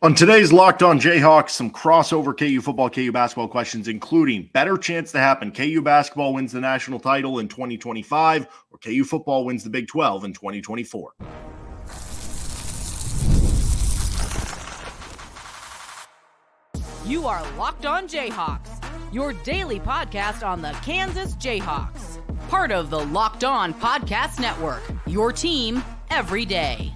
On today's Locked On Jayhawks, some crossover KU football, KU basketball questions, including better chance to happen KU basketball wins the national title in 2025 or KU football wins the Big 12 in 2024. You are Locked On Jayhawks, your daily podcast on the Kansas Jayhawks. Part of the Locked On Podcast Network, your team every day.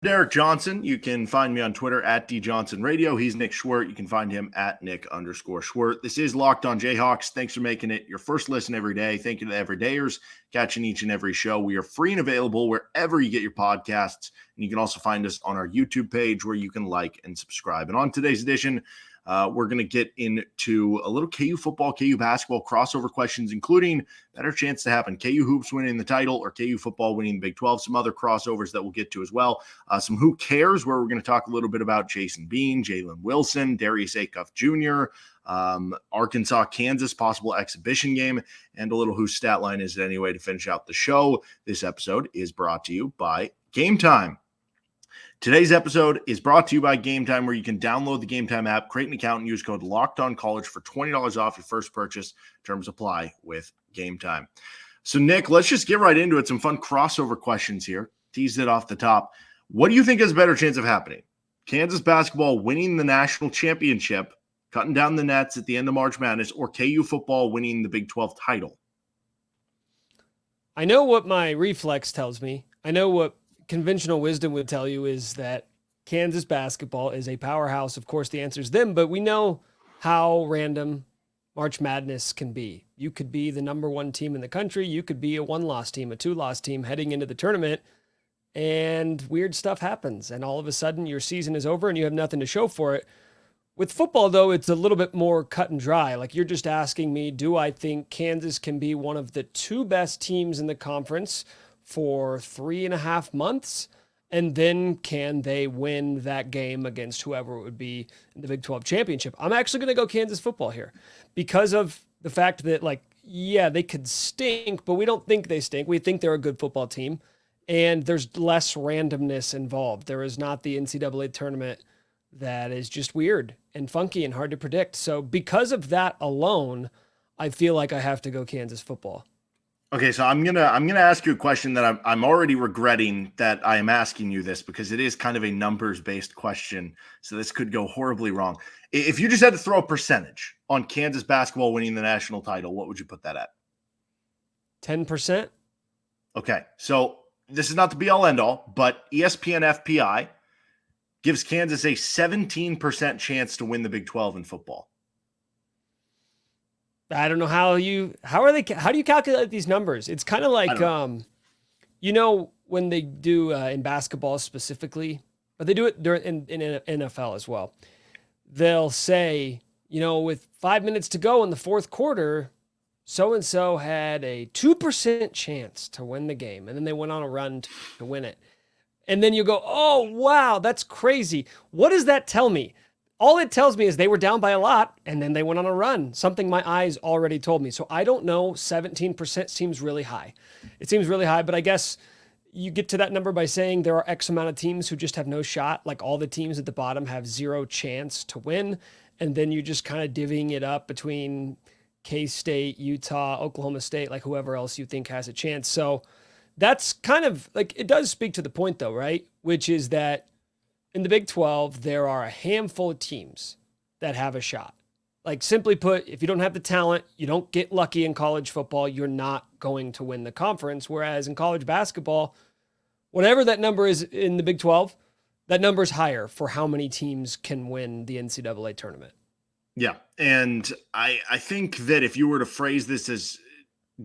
Derek Johnson, you can find me on Twitter at DJohnsonRadio. He's Nick Schwerdt. You can find him at Nick_Schwerdt. This is Locked On Jayhawks. Thanks for making it your first listen every day. Thank you to the everydayers catching each and every show. We are free and available wherever you get your podcasts. And you can also find us on our YouTube page where you can like and subscribe. And on today's edition, we're going to get into a little KU football, KU basketball crossover questions, including better chance to happen KU hoops winning the title or KU football winning the Big 12, some other crossovers that we'll get to as well. Some who cares, where we're going to talk a little bit about Jason Bean, Jalen Wilson, Darius Acuff Jr., Arkansas, Kansas, possible exhibition game, and a little whose stat line is it anyway to finish out the show. This episode is brought to you by Game Time. Today's episode is brought to you by Game Time, where you can download the Game Time app, create an account, and use code LOCKEDONCollege for $20 off your first purchase. Terms apply with Game Time. So, Nick, let's just get right into it. Some fun crossover questions here. Teased it off the top. What do you think has a better chance of happening? Kansas basketball winning the national championship, cutting down the nets at the end of March Madness, or KU football winning the Big 12 title? I know what my reflex tells me. I know what conventional wisdom would tell you is that Kansas basketball is a powerhouse. Of course, the answer is them, but we know how random March Madness can be. You could be the number one team in the country. You could be a one-loss team, a two-loss team heading into the tournament, and weird stuff happens. And all of a sudden your season is over and you have nothing to show for it. With football, though, it's a little bit more cut and dry. Like, you're just asking me, do I think Kansas can be one of the two best teams in the conference for 3.5 months, and then can they win that game against whoever it would be in the Big 12 championship? I'm actually going to go Kansas football here because of the fact that, like, yeah, they could stink, but we don't think they stink. We think they're a good football team, and there's less randomness involved. There is not the NCAA tournament that is just weird and funky and hard to predict. So because of that alone, I feel like I have to go Kansas football. Okay, so I'm gonna ask you a question that I'm already regretting that I am asking you this, because it is kind of a numbers-based question. So this could go horribly wrong. If you just had to throw a percentage on Kansas basketball winning the national title, what would you put that at? 10%. Okay, so this is not the be-all end-all, but ESPN FPI gives Kansas a 17% chance to win the Big 12 in football. I don't know how do you calculate these numbers? It's kind of like, when they do in basketball specifically, but they do it in NFL as well. They'll say, with 5 minutes to go in the fourth quarter, so-and-so had a 2% chance to win the game. And then they went on a run to win it. And then you go, oh, wow, that's crazy. What does that tell me? All it tells me is they were down by a lot, and then they went on a run, something my eyes already told me. So I don't know, 17% seems really high. It seems really high, but I guess you get to that number by saying there are X amount of teams who just have no shot, like all the teams at the bottom have zero chance to win, and then you're just kind of divvying it up between K-State, Utah, Oklahoma State, like whoever else you think has a chance. So that's kind of, like, it does speak to the point, though, right? Which is that in the Big 12, there are a handful of teams that have a shot. Like, simply put, if you don't have the talent, you don't get lucky in college football, you're not going to win the conference. Whereas in college basketball, whatever that number is in the Big 12, that number is higher for how many teams can win the NCAA tournament. Yeah, and I think that if you were to phrase this as,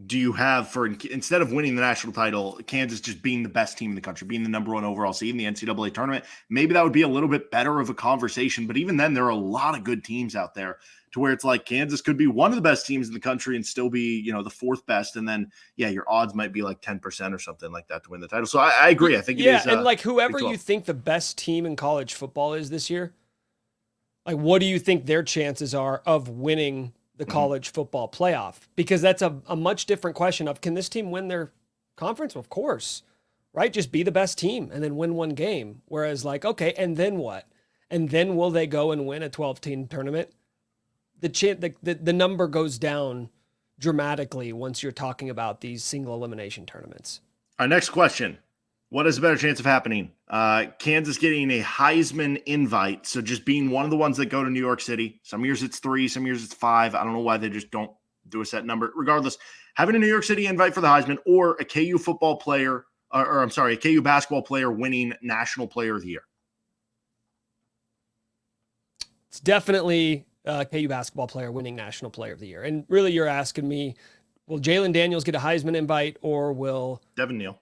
do you have, for instead of winning the national title, Kansas just being the best team in the country, being the number one overall seed in the NCAA tournament, maybe that would be a little bit better of a conversation. But even then, there are a lot of good teams out there to where it's like Kansas could be one of the best teams in the country and still be, the fourth best. And then, your odds might be like 10% or something like that to win the title. So I agree. I think it is. And like whoever you think the best team in college football is this year, like what do you think their chances are of winning the college football playoff? Because that's a much different question of, can this team win their conference? Well, of course, right? Just be the best team and then win one game. Whereas like, okay, and then what? And then will they go and win a 12-team tournament? The number goes down dramatically once you're talking about these single elimination tournaments. Our next question. What is a better chance of happening? Kansas getting a Heisman invite. So just being one of the ones that go to New York City. Some years it's 3, some years it's 5. I don't know why they just don't do a set number. Regardless, having a New York City invite for the Heisman or a KU football player, a KU basketball player winning National Player of the Year. It's definitely KU basketball player winning National Player of the Year. And really you're asking me, will Jalen Daniels get a Heisman invite or will Devin Neal?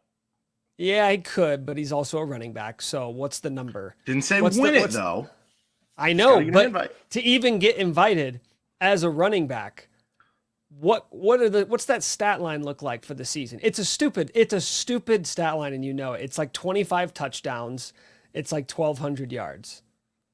Yeah, he could, but he's also a running back. So what's the number? Didn't say win it though. I know, but to even get invited as a running back, what's that stat line look like for the season? It's a stupid stat line, and you know it. It's like 25 touchdowns. It's like 1,200 yards.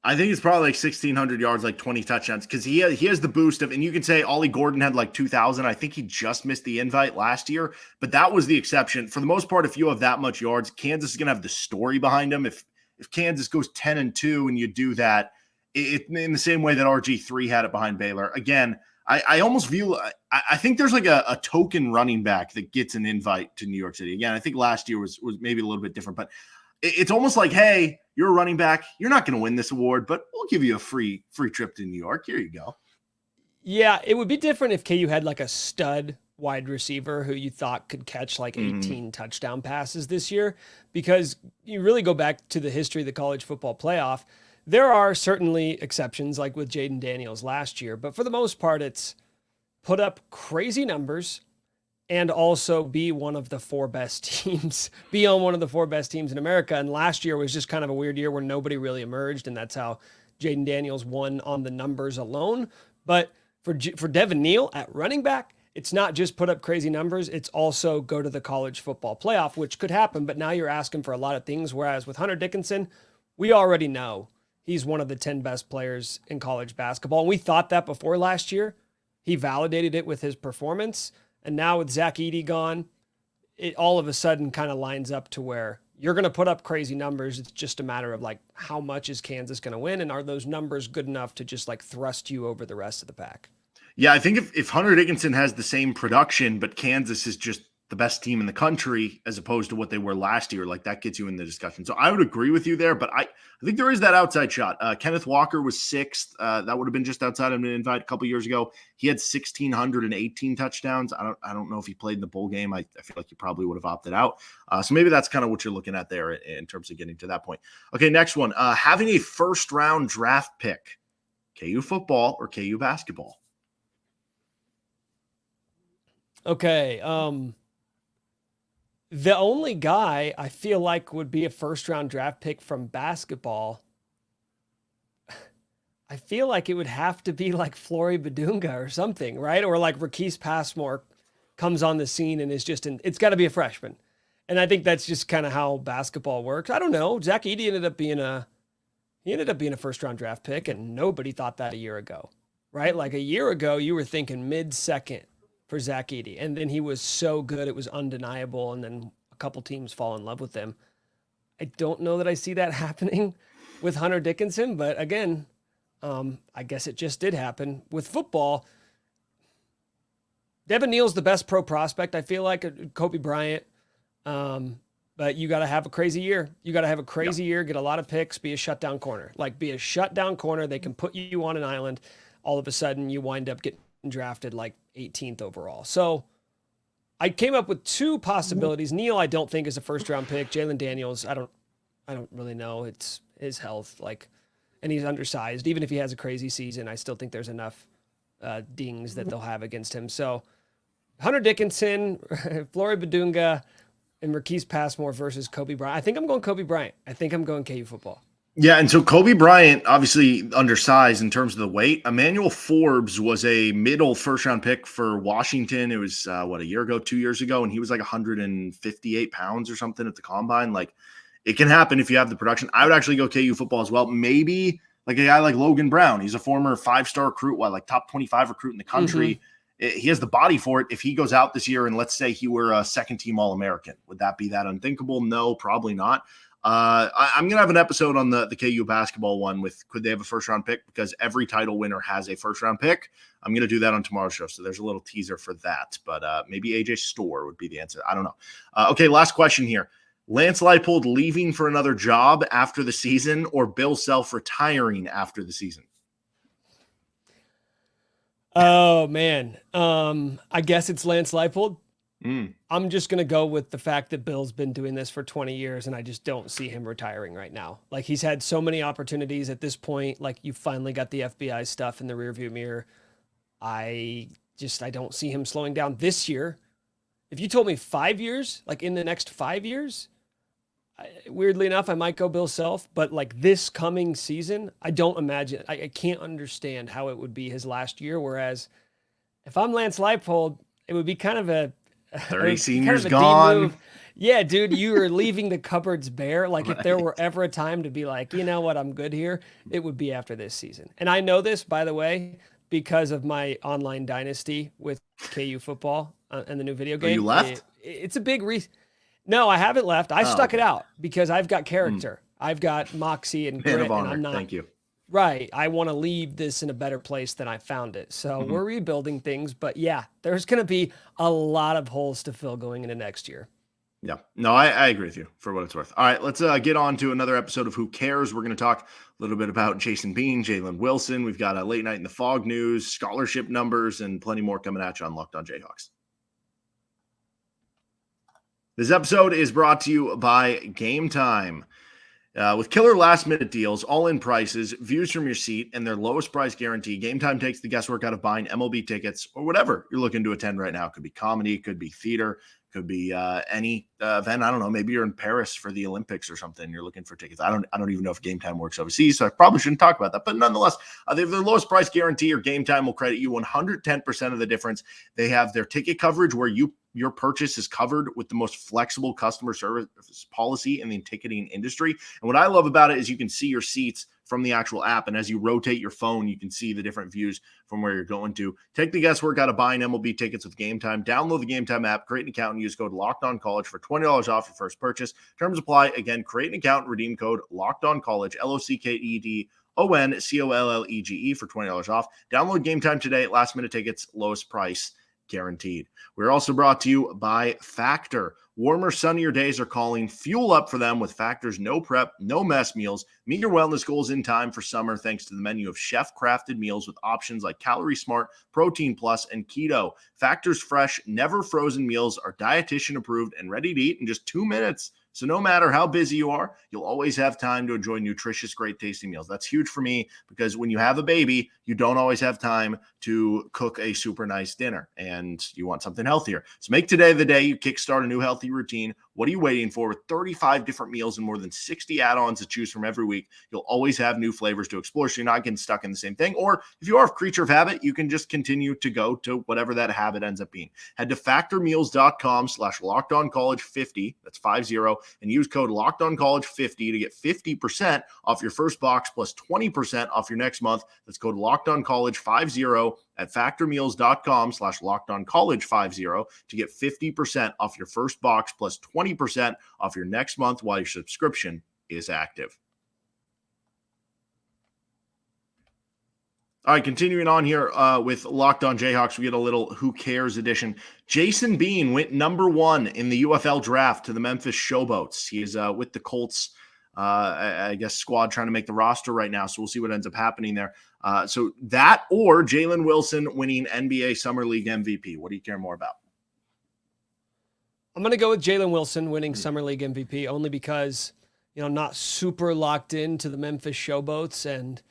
I think it's probably like 1,600 yards, like 20 touchdowns, because he has the boost of, and you can say Ollie Gordon had like 2,000. I think he just missed the invite last year, but that was the exception. For the most part, if you have that much yards, Kansas is going to have the story behind them. If Kansas goes 10-2 and you do that, in the same way that RG3 had it behind Baylor, again, I almost view, I think there's like a token running back that gets an invite to New York City. Again, I think last year was maybe a little bit different, but it's almost like, hey, you're a running back. You're not going to win this award, but we'll give you a free trip to New York. Here you go. Yeah, it would be different if KU had like a stud wide receiver who you thought could catch like 18 touchdown passes this year, because you really go back to the history of the college football playoff. There are certainly exceptions like with Jaylen Daniels last year, but for the most part, it's put up crazy numbers and also be one of the 4 best teams, be on one of the 4 best teams in America. And last year was just kind of a weird year where nobody really emerged, and that's how Jaylen Daniels won on the numbers alone. But for Devin Neal at running back, it's not just put up crazy numbers, it's also go to the college football playoff, which could happen, but now you're asking for a lot of things, whereas with Hunter Dickinson, we already know he's one of the 10 best players in college basketball. And we thought that before last year. He validated it with his performance. And now with Zach Edey gone, it all of a sudden kind of lines up to where you're going to put up crazy numbers. It's just a matter of like, how much is Kansas going to win? And are those numbers good enough to just like thrust you over the rest of the pack? Yeah, I think if Hunter Dickinson has the same production, but Kansas is just the best team in the country as opposed to what they were last year, like that gets you in the discussion. So I would agree with you there, but I think there is that outside shot. Kenneth Walker was 6th. That would have been just outside of an invite a couple years ago. He had 1,618 touchdowns. I don't know if he played in the bowl game. I feel like he probably would have opted out. So maybe that's kind of what you're looking at there in terms of getting to that point. Okay, next one. Having a first-round draft pick, KU football or KU basketball? Okay, the only guy I feel like would be a first-round draft pick from basketball, I feel like it would have to be like Flory Badunga or something, right? Or like Rakeese Passmore comes on the scene and is just it's got to be a freshman. And I think that's just kind of how basketball works. I don't know. Zach Edey ended up being a first-round draft pick, and nobody thought that a year ago, right? Like a year ago, you were thinking mid-second for Zach Edey, and then he was so good it was undeniable, and then a couple teams fall in love with him. I don't know that I see that happening with Hunter Dickinson, but again, I guess it just did happen. With football, Devin Neal's the best pro prospect, I feel like, Kobe Bryant, but you got to have a crazy year. You got to have a crazy year, get a lot of picks, be a shutdown corner. Like, be a shutdown corner. They can put you on an island. All of a sudden, you wind up getting drafted like 18th overall. So I came up with 2 possibilities. Neal, I don't think is a first round pick. Jalen Daniels, I don't really know. It's his health, and he's undersized. Even if he has a crazy season, I still think there's enough dings that they'll have against him. So Hunter Dickinson, Flory Badunga, and Rakeese Passmore versus Kobe Bryant. I think I'm going Kobe Bryant. I think I'm going KU football. Yeah, and so Kobe Bryant, obviously undersized in terms of the weight. Emmanuel Forbes was a middle first-round pick for Washington. It was, a year ago, 2 years ago, and he was like 158 pounds or something at the combine. Like, it can happen if you have the production. I would actually go KU football as well. Maybe like a guy like Logan Brown. He's a former 5-star recruit, top 25 recruit in the country. he has the body for it. If he goes out this year and let's say he were a second-team All-American, would that be that unthinkable? No, probably not. I'm going to have an episode on the KU basketball one with could they have a first-round pick, because every title winner has a first-round pick. I'm going to do that on tomorrow's show, so there's a little teaser for that. But maybe AJ Storr would be the answer. I don't know. Okay, last question here. Lance Leipold leaving for another job after the season, or Bill Self retiring after the season? Oh, man. I guess it's Lance Leipold. I'm just going to go with the fact that Bill's been doing this for 20 years, and I just don't see him retiring right now. Like, he's had so many opportunities at this point. Like, you finally got the FBI stuff in the rearview mirror. I don't see him slowing down this year. If you told me 5 years, like in the next 5 years, weirdly enough, I might go Bill Self, but like this coming season, I don't imagine, I can't understand how it would be his last year. Whereas if I'm Lance Leipold, it would be kind of a 30 seniors kind of gone. Yeah, dude, you are leaving the cupboards bare. Like if there were ever a time to be like, you know what, I'm good here, it would be after this season. And I know this, by the way, because of my online dynasty with KU football and the new video game. You left? It's a big reason. No, I haven't left. I stuck it out because I've got character. I've got moxie and grit, Man of honor. and I'm not. Thank you. Right. I want to leave this in a better place than I found it. So we're rebuilding things, but yeah, there's going to be a lot of holes to fill going into next year. Yeah, no, I agree with you for what it's worth. All right, let's get on to another episode of Who Cares. We're going to talk a little bit about Jason Bean, Jalen Wilson. We've got a late night in the fog news, scholarship numbers, and plenty more coming at you on Locked On Jayhawks. This episode is brought to you by Game Time. With killer last-minute deals, all-in prices, views from your seat, and their lowest price guarantee, Game Time takes the guesswork out of buying MLB tickets or whatever you're looking to attend right now. It could be comedy, it could be theater, could be any event. I don't know. Maybe you're in Paris for the Olympics or something. You're looking for tickets. I don't even know if Game Time works overseas, so I probably shouldn't talk about that. But nonetheless, they have their lowest price guarantee, or Game Time will credit you 110% of the difference. They have their ticket coverage where your purchase is covered with the most flexible customer service policy in the ticketing industry. And what I love about it is you can see your seats from the actual app. And as you rotate your phone, you can see the different views from where you're going to. Take the guesswork out of buying MLB tickets with Game Time. Download the Game Time app, create an account, and use code LOCKEDONCollege for $20 off your first purchase. Terms apply. Again, create an account, redeem code LOCKEDONCollege, LOCKEDONCOLLEGE for $20 off. Download Game Time today. Last minute tickets, lowest price guaranteed. We're also brought to you by Factor. Warmer, sunnier days are calling. Fuel up for them with Factor's no prep, no mess meals. Meet your wellness goals in time for summer thanks to the menu of chef-crafted meals with options like Calorie Smart, Protein Plus, and Keto. Factor's fresh, never frozen meals are dietitian approved and ready to eat in just 2 minutes. So no matter how busy you are, you'll always have time to enjoy nutritious, great tasting meals. That's huge for me because when you have a baby, you don't always have time to cook a super nice dinner and you want something healthier. So make today the day you kickstart a new healthy routine. What are you waiting for? With 35 different meals and more than 60 add-ons to choose from every week, you'll always have new flavors to explore so you're not getting stuck in the same thing. Or if you are a creature of habit, you can just continue to go to whatever that habit ends up being. Head to factormeals.com/LockedOnCollege50, that's 50, and use code LockedOnCollege50 to get 50% off your first box plus 20% off your next month. That's code LockedOnCollege50 at factormeals.com/LockedOnCollege50 to get 50% off your first box plus 20% off your next month while your subscription is active. All right, continuing on here with Locked On Jayhawks, we get a little Who Cares edition. Jason Bean went number 1 in the UFL draft to the Memphis Showboats. He is with the Colts, I guess, squad trying to make the roster right now, so we'll see what ends up happening there. So that or Jalen Wilson winning NBA Summer League MVP. What do you care more about? I'm going to go with Jalen Wilson winning Summer League MVP only because, not super locked into the Memphis Showboats and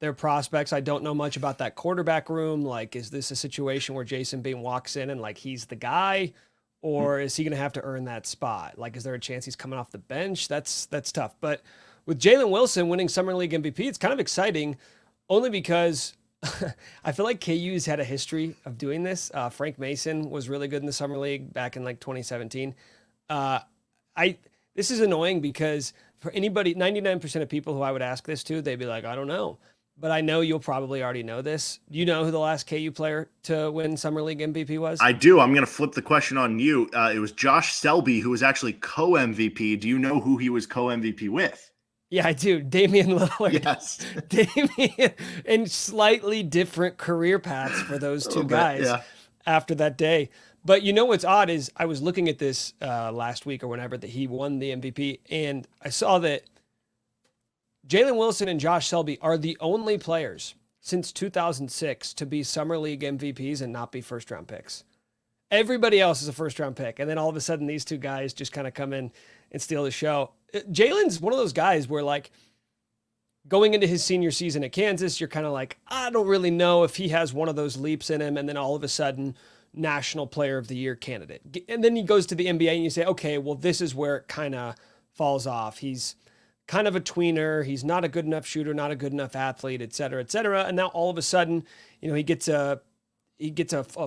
their prospects. I don't know much about that quarterback room. Like, is this a situation where Jason Bean walks in and like he's the guy, or is he going to have to earn that spot? Like, is there a chance he's coming off the bench? That's tough. But with Jalen Wilson winning Summer League MVP, it's kind of exciting only because I feel like KU's had a history of doing this. Frank Mason was really good in the Summer League back in like 2017. This is annoying because for anybody, 99% of people who I would ask this to, they'd be like, I don't know. but I know you'll probably already know this. Do you know who the last KU player to win Summer League MVP was? I do. I'm going to flip the question on you. It was Josh Selby, who was actually co-MVP. Do you know who he was co-MVP with? Yeah, I do. Damian Lillard. Yes. Damian, and slightly different career paths for those two guys after that day. But you know what's odd is I was looking at this last week or whenever that he won the MVP, and I saw that Jalen Wilson and Josh Selby are the only players since 2006 to be Summer League MVPs and not be first-round picks. Everybody else is a first-round pick, and then all of a sudden these two guys just kind of come in and steal the show. Jalen's one of those guys where, like, going into his senior season at Kansas, you're kind of like, I don't really know if he has one of those leaps in him, and then all of a sudden, National Player of the Year candidate. And then he goes to the NBA and you say, okay, well, this is where it kind of falls off. He's kind of a tweener. He's not a good enough shooter, not a good enough athlete, et cetera, et cetera. And now all of a sudden, you know, he gets a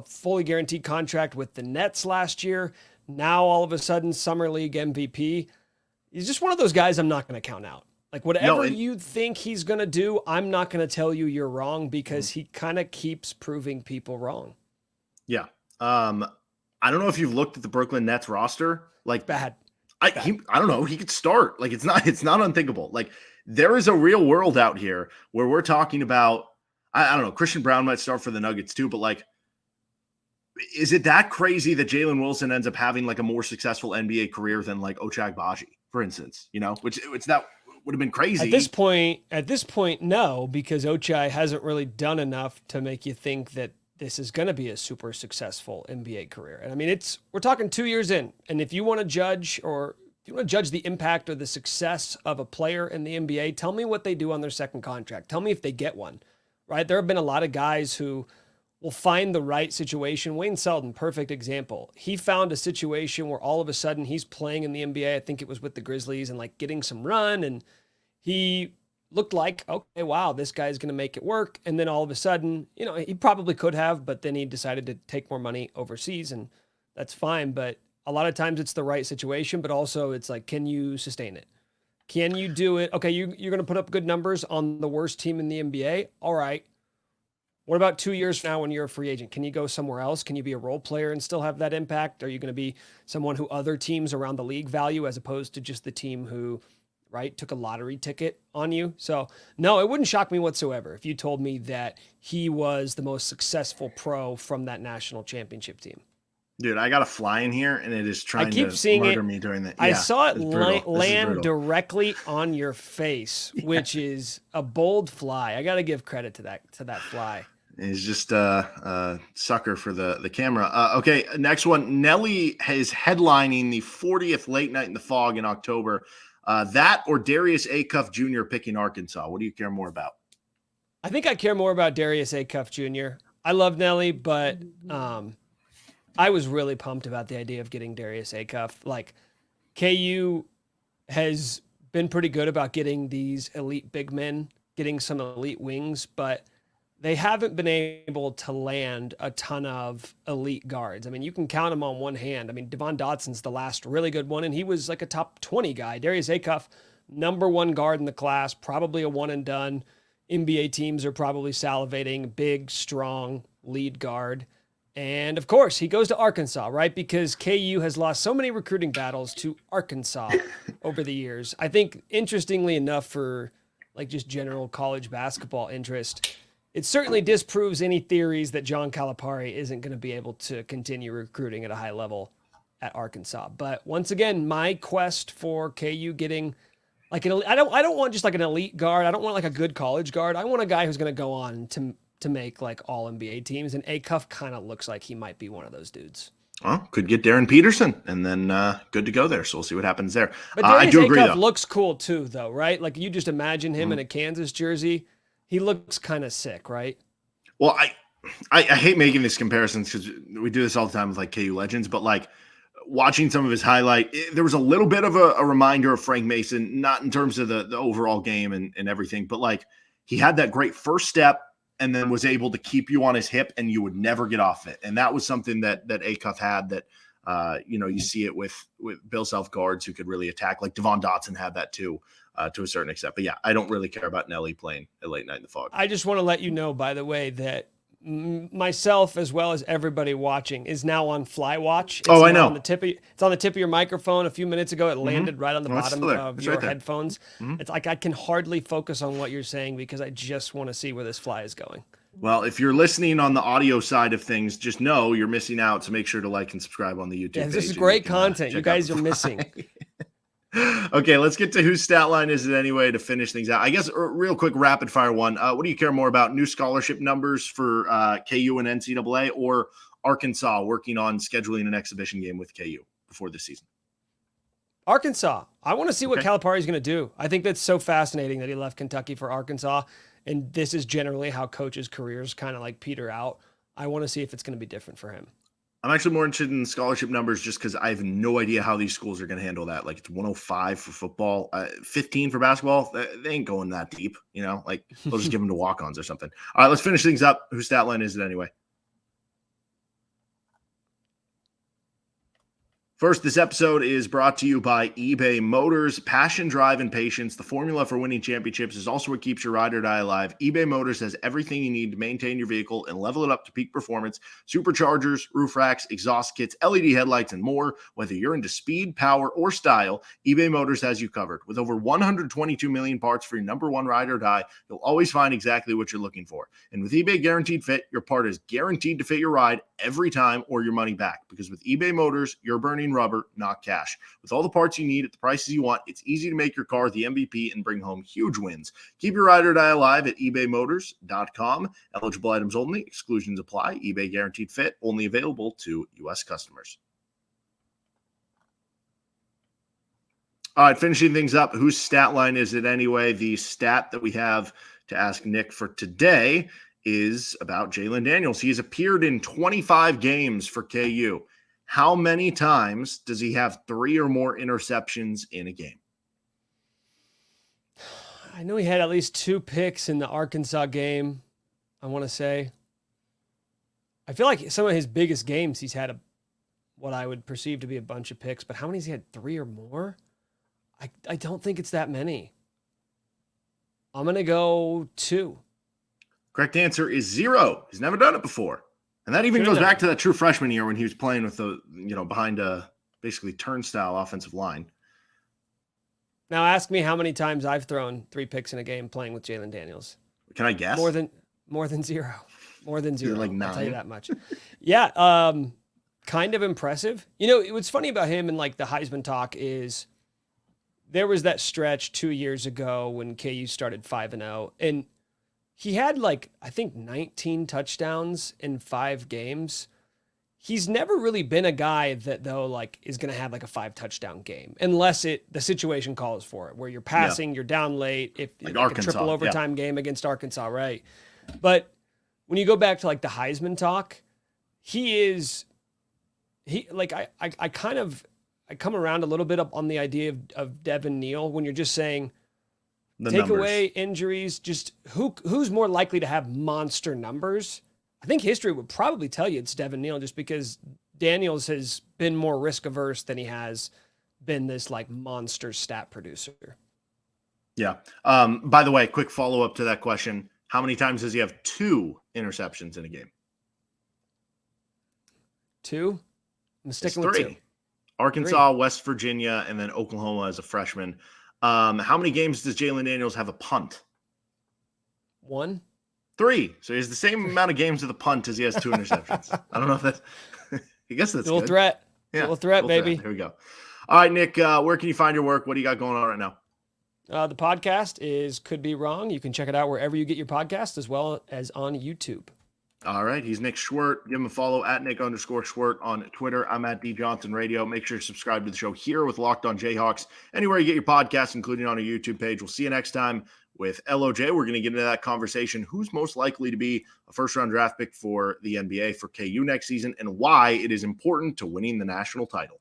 fully guaranteed contract with the Nets last year. Now all of a sudden, Summer League MVP. He's just one of those guys I'm not going to count out. Like, whatever you think he's going to do, I'm not going to tell you you're wrong, because he kind of keeps proving people wrong. Yeah. I don't know if you've looked at the Brooklyn Nets roster. Like, Bad. I don't know. He could start. Like, it's not unthinkable. Like, there is a real world out here where we're talking about, I don't know, Christian Brown might start for the Nuggets too, but, like, is it that crazy that Jalen Wilson ends up having, like, a more successful NBA career than, like, Ochai Agbaji, for instance, you know, which that would have been crazy. At this point, no, because Ochai hasn't really done enough to make you think that this is going to be a super successful NBA career. And I mean, we're talking 2 years in. And if you want to judge the impact or the success of a player in the NBA, tell me what they do on their second contract. Tell me if they get one, right? There have been a lot of guys who will find the right situation. Wayne Seldon, perfect example. He found a situation where all of a sudden he's playing in the NBA. I think it was with the Grizzlies, and, like, getting some run, and he looked like, okay, wow, this guy's going to make it work. And then all of a sudden, you know, he probably could have, but then he decided to take more money overseas, and that's fine. But a lot of times it's the right situation, but also it's like, can you sustain it? Can you do it? Okay, you're going to put up good numbers on the worst team in the NBA. All right. What about 2 years from now when you're a free agent? Can you go somewhere else? Can you be a role player and still have that impact? Are you going to be someone who other teams around the league value, as opposed to just the team who, right, took a lottery ticket on you? So no, it wouldn't shock me whatsoever if you told me that he was the most successful pro from that national championship team. Dude, I got a fly in here, and it is trying to murder me during that. I saw it land directly on your face, which is a bold fly. I got to give credit to that fly. He's just a sucker for the camera. Okay, next one. Nelly is headlining the 40th Late Night in the Fog in October. That or Darius Acuff Jr. picking Arkansas? What do you care more about? I think I care more about Darius Acuff Jr. I love Nelly, but I was really pumped about the idea of getting Darius Acuff. Like, KU has been pretty good about getting these elite big men, getting some elite wings, but they haven't been able to land a ton of elite guards. I mean, you can count them on one hand. I mean, Devon Dotson's the last really good one, and he was like a top 20 guy. Darius Acuff, number one guard in the class, probably a one and done. NBA teams are probably salivating, big, strong lead guard. And of course, he goes to Arkansas, right? Because KU has lost so many recruiting battles to Arkansas over the years. I think, interestingly enough, for like just general college basketball interest, it certainly disproves any theories that John Calipari isn't going to be able to continue recruiting at a high level at Arkansas. But once again, my quest for KU getting like I don't want just like an elite guard. I don't want like a good college guard. I want a guy who's going to go on to make like all NBA teams. And Acuff kind of looks like he might be one of those dudes. Well, could get Darren Peterson and then good to go there. So we'll see what happens there. But I do agree, Acuff looks cool too, though, right? Like, you just imagine him in a Kansas jersey. He looks kind of sick, right? Well, I hate making these comparisons because we do this all the time with like KU legends, but like watching some of his highlight, there was a little bit of a reminder of Frank Mason, not in terms of the overall game and everything, but like he had that great first step and then was able to keep you on his hip and you would never get off it. And that was something that Acuff had that You see it with Bill Self guards who could really attack. Like Devon Dotson had that too, to a certain extent. But yeah, I don't really care about Nelly playing at late night in the fog. I just want to let you know, by the way, that myself as well as everybody watching is now on Fly Watch. It's I know. It's on the tip of your microphone. A few minutes ago, it landed right on the bottom of your headphones. It's like I can hardly focus on what you're saying because I just want to see where this fly is going. Well, if you're listening on the audio side of things, just know you're missing out. So make sure to like and subscribe on the YouTube page. This is great content. You guys are missing. Okay, let's get to whose stat line is it anyway to finish things out. I guess real quick, rapid fire one. What do you care more about, new scholarship numbers for KU and NCAA, or Arkansas working on scheduling an exhibition game with KU before this season? Arkansas. I want to see what Calipari is going to do. I think that's so fascinating that he left Kentucky for Arkansas, and this is generally how coaches' careers kind of like peter out. I want to see if it's going to be different for him. I'm actually more interested in scholarship numbers just because I have no idea how these schools are going to handle that. Like, it's 105 for football, 15 for basketball. They ain't going that deep, like they'll just give them to walk-ons or something. All right, let's finish things up. Whose stat line is it anyway? First, this episode is brought to you by eBay Motors. Passion, drive, and patience. The formula for winning championships is also what keeps your ride or die alive. eBay Motors has everything you need to maintain your vehicle and level it up to peak performance. Superchargers, roof racks, exhaust kits, LED headlights, and more. Whether you're into speed, power, or style, eBay Motors has you covered. With over 122 million parts for your number one ride or die, you'll always find exactly what you're looking for. And with eBay Guaranteed Fit, your part is guaranteed to fit your ride every time or your money back. Because with eBay Motors, you're burning rubber, not cash. With all the parts you need at the prices you want, it's easy to make your car the MVP and bring home huge wins. Keep your ride or die alive at ebaymotors.com. Eligible items only. Exclusions apply. eBay Guaranteed Fit only available to U.S. customers. All right, finishing things up. Whose stat line is it anyway? The stat that we have to ask Nick for today is about Jalen Daniels. He has appeared in 25 games for KU. How many times does he have 3 or more interceptions in a game? I know he had at least 2 picks in the Arkansas game, I want to say. I feel like some of his biggest games, he's had what I would perceive to be a bunch of picks, but how many has he had 3 or more? I don't think it's that many. I'm going to go 2. Correct answer is 0. He's never done it before. And that even goes back to that true freshman year when he was playing with behind a basically turnstile offensive line. Now ask me how many times I've thrown 3 picks in a game playing with Jalen Daniels. Can I guess? More than 0. More than 0. Like 9. I'll tell you that much. Yeah. Kind of impressive. What's funny about him and like the Heisman talk is there was that stretch 2 years ago when KU started 5-0, and he had I think 19 touchdowns in 5 games. He's never really been a guy that though is going to have a 5 touchdown game unless the situation calls for it, where you're passing, you're down late, if a triple overtime game against Arkansas. Right. But when you go back to the Heisman talk, I come around a little bit up on the idea of Devin Neal when you're just saying, take away injuries, just who's more likely to have monster numbers? I think history would probably tell you it's Devin Neal, just because Daniels has been more risk averse than he has been this monster stat producer. Yeah. By the way, quick follow-up to that question. How many times does he have 2 interceptions in a game? 2? I'm sticking with 2. Arkansas, 3. West Virginia, and then Oklahoma as a freshman. How many games does Jalen Daniels have a punt? 1. 3. So he has the same amount of games with a punt as he has 2 interceptions. I don't know if that's I guess that's little good. Threat. Yeah, little threat, baby. Here we go. All right, Nick, where can you find your work? What do you got going on right now? The podcast is Could Be Wrong. You can check it out wherever you get your podcast, as well as on YouTube. All right. He's Nick Schwert. Give him a follow at Nick_Schwert on Twitter. I'm at D Johnson Radio. Make sure you subscribe to the show here with Locked On Jayhawks. Anywhere you get your podcasts, including on our YouTube page. We'll see you next time with LOJ. We're going to get into that conversation. Who's most likely to be a first-round draft pick for the NBA for KU next season, and why it is important to winning the national title.